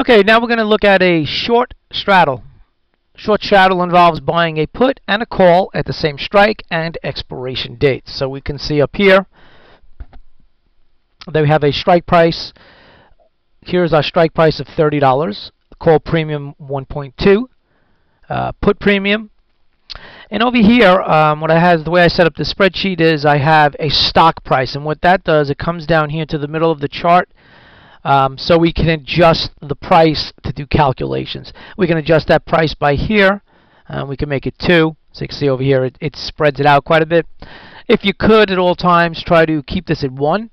Okay, now we're going to look at a short straddle. Short straddle involves buying a put and a call at the same strike and expiration dates. So we can see up here that we have a strike price. Here's our strike price of $30. Call premium 1.2. Put premium. And over here, the way I set up the spreadsheet is I have a stock price. And what that does, it comes down here to the middle of the chart. So we can adjust the price to do calculations. We can adjust that price by here. We can make it 2. So you can see over here it spreads it out quite a bit. If you could at all times try to keep this at 1.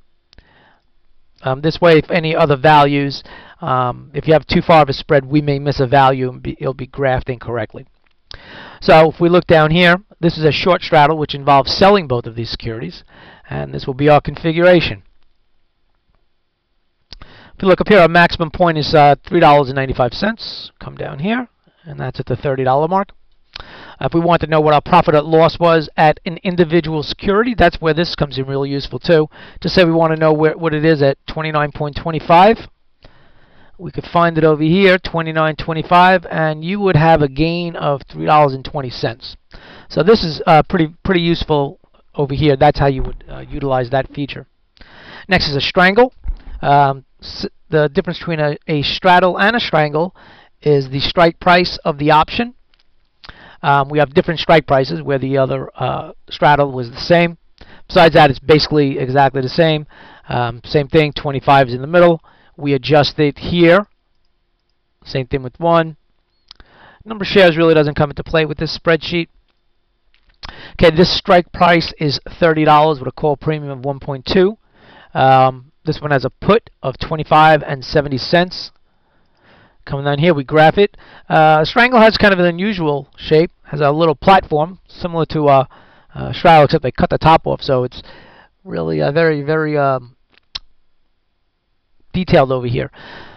This way, if any other values, if you have too far of a spread, we may miss a value and it'll be graphed incorrectly. So if we look down here, this is a short straddle which involves selling both of these securities, and this will be our configuration. If you look up here, our maximum point is $3.95. Come down here, and that's at the $30 mark. If we want to know what our profit or loss was at an individual security, that's where this comes in really useful too. To say we want to know what it is at 29.25, we could find it over here, 29.25, and you would have a gain of $3.20. So this is pretty useful over here. That's how you would utilize that feature. Next is a strangle. The difference between a straddle and a strangle is the strike price of the option. We have different strike prices where the other straddle was the same. Besides that, it's basically exactly the same. Same thing, 25 is in the middle. We adjust it here. Same thing with 1. Number of shares really doesn't come into play with this spreadsheet. Okay, this strike price is $30 with a call premium of 1.2. This one has a put of 25 and 70 cents. Coming down here, we graph it. Strangle has kind of an unusual shape. Has a little platform similar to a straddle, except they cut the top off, so it's really very, very detailed over here.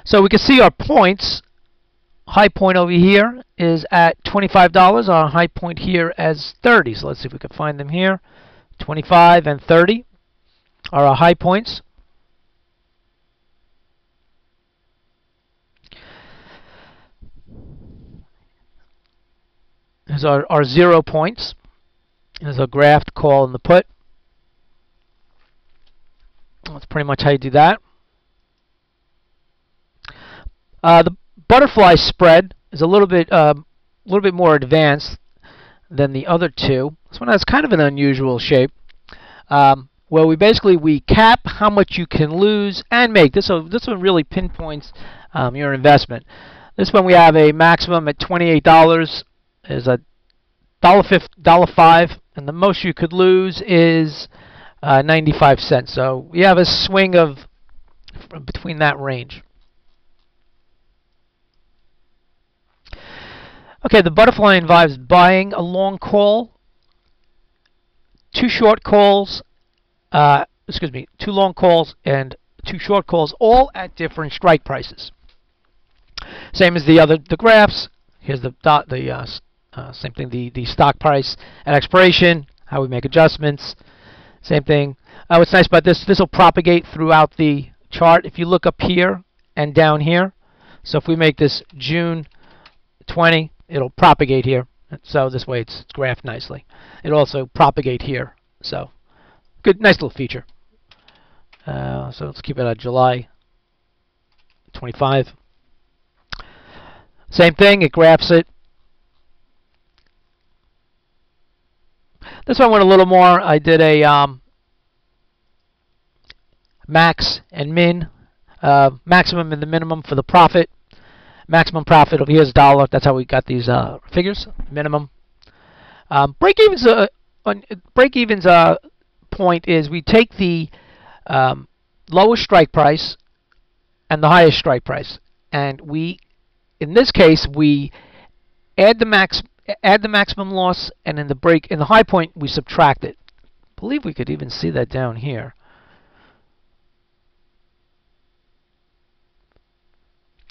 So we can see our points. High point over here is at $25. Our high point here as 30. So let's see if we can find them here. 25 and 30 are our high points. Here's our 0 points. Here's a graph, call, and the put. That's pretty much how you do that. The butterfly spread is a little bit more advanced than the other two. This one has kind of an unusual shape, where we cap how much you can lose and make. This one really pinpoints your investment. This one we have a maximum at $28 is $1.05, and the most you could lose is 95 cents. So you have a swing of between that range. Okay, the butterfly involves buying a long call, 2 short calls, 2 long calls and 2 short calls, all at different strike prices. Same as the graphs. Here's the same thing, the stock price at expiration, how we make adjustments. Same thing. What's nice about this will propagate throughout the chart. If you look up here and down here, so if we make this June 20, it'll propagate here. So this way it's graphed nicely. It'll also propagate here. So good, nice little feature. So let's keep it at July 25. Same thing, it graphs it. This one went a little more. I did a max and min, maximum and the minimum for the profit. Maximum profit over here is $1. That's how we got these figures. Minimum. Break-even's point is we take the lowest strike price and the highest strike price, and in this case we add the maximum loss, and in the high point we subtract it. I believe we could even see that down here.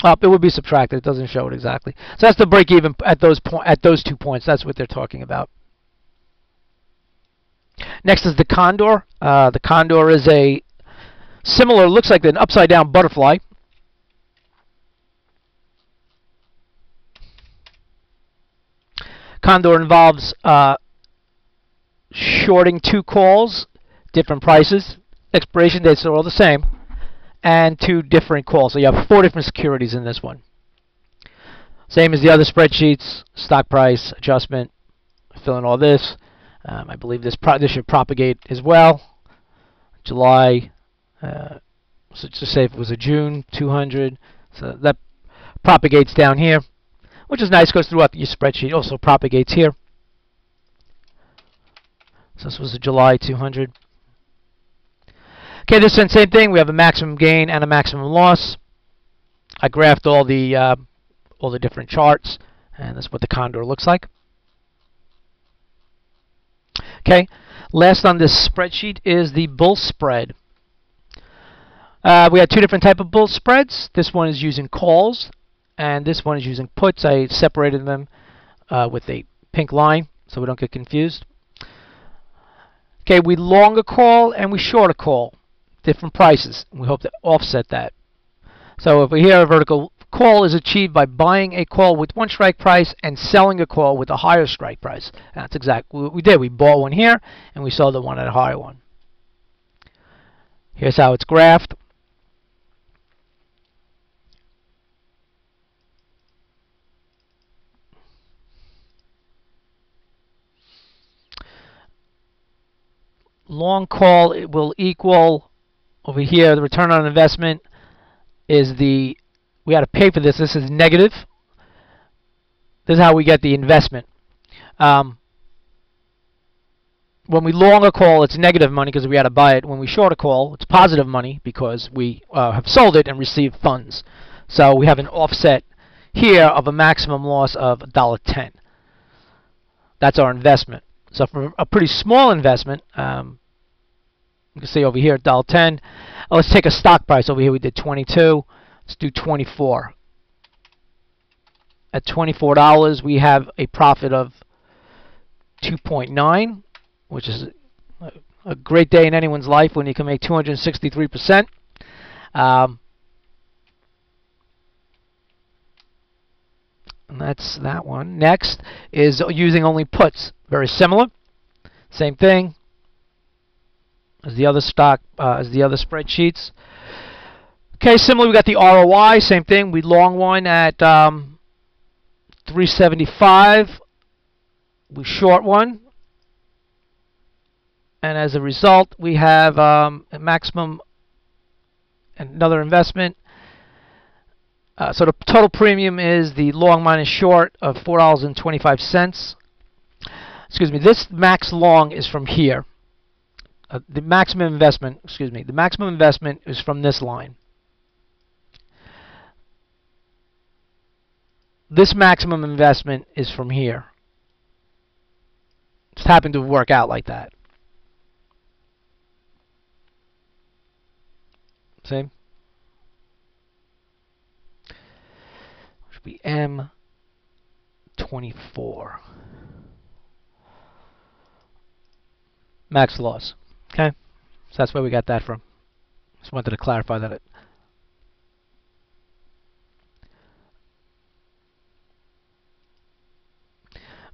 It would be subtracted. It doesn't show it exactly. So that's the break even at those 2 points. That's what they're talking about. Next is the condor. The condor is a similar, looks like an upside down butterfly. Condor involves shorting two calls, different prices, expiration dates are all the same, and two different calls. So you have 4 different securities in this one. Same as the other spreadsheets, stock price, adjustment, fill in all this. I believe this should propagate as well. July, so just say if it was a June 200, so that propagates down here, which is nice, goes throughout your spreadsheet, also propagates here. So this was a July 200. Okay, this one, same thing. We have a maximum gain and a maximum loss. I graphed all the different charts, and that's what the Condor looks like. Okay, last on this spreadsheet is the bull spread. We had 2 different type of bull spreads. This one is using calls, and this one is using puts. I separated them with a pink line so we don't get confused. Okay, we long a call and we short a call. Different prices. We hope to offset that. So if we hear a vertical call is achieved by buying a call with 1 strike price and selling a call with a higher strike price. And that's exactly what we did. We bought one here and we sold the one at a higher one. Here's how it's graphed. Long call, it will equal over here the return on investment is we got to pay for this. This is negative. This is how we get the investment. When we long a call, it's negative money because we had to buy it. When we short a call, it's positive money because we have sold it and received funds. So we have an offset here of a maximum loss of $1.10. That's our investment. So for a pretty small investment, you can see over here $1.10. Let's take a stock price. Over here we did 22. Let's do 24. At $24, we have a profit of 2.9, which is a great day in anyone's life when you can make 263%. And that's that one. Next is using only puts. Very similar. Same thing as the other spreadsheets. Okay, similarly, we got the ROI. Same thing. We long one at 375. We short one, and as a result, we have a maximum another investment. So the total premium is the long minus short of $4.25. Excuse me. This max long is from here. The maximum investment. Excuse me. The maximum investment is from this line. This maximum investment is from here. Just happened to work out like that. See? Should be M24. Max loss. Okay? So that's where we got that from. Just wanted to clarify that.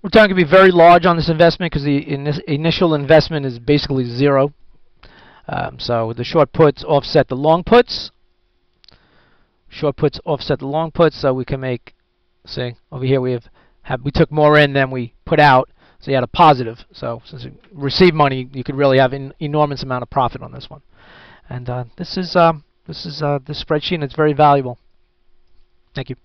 Return can be very large on this investment because the initial investment is basically zero. So the short puts offset the long puts. Short puts offset the long puts, so we can make, see, over here we we took more in than we put out, so you had a positive. So since you receive money, you could really have an enormous amount of profit on this one. And this is this spreadsheet, and it's very valuable. Thank you.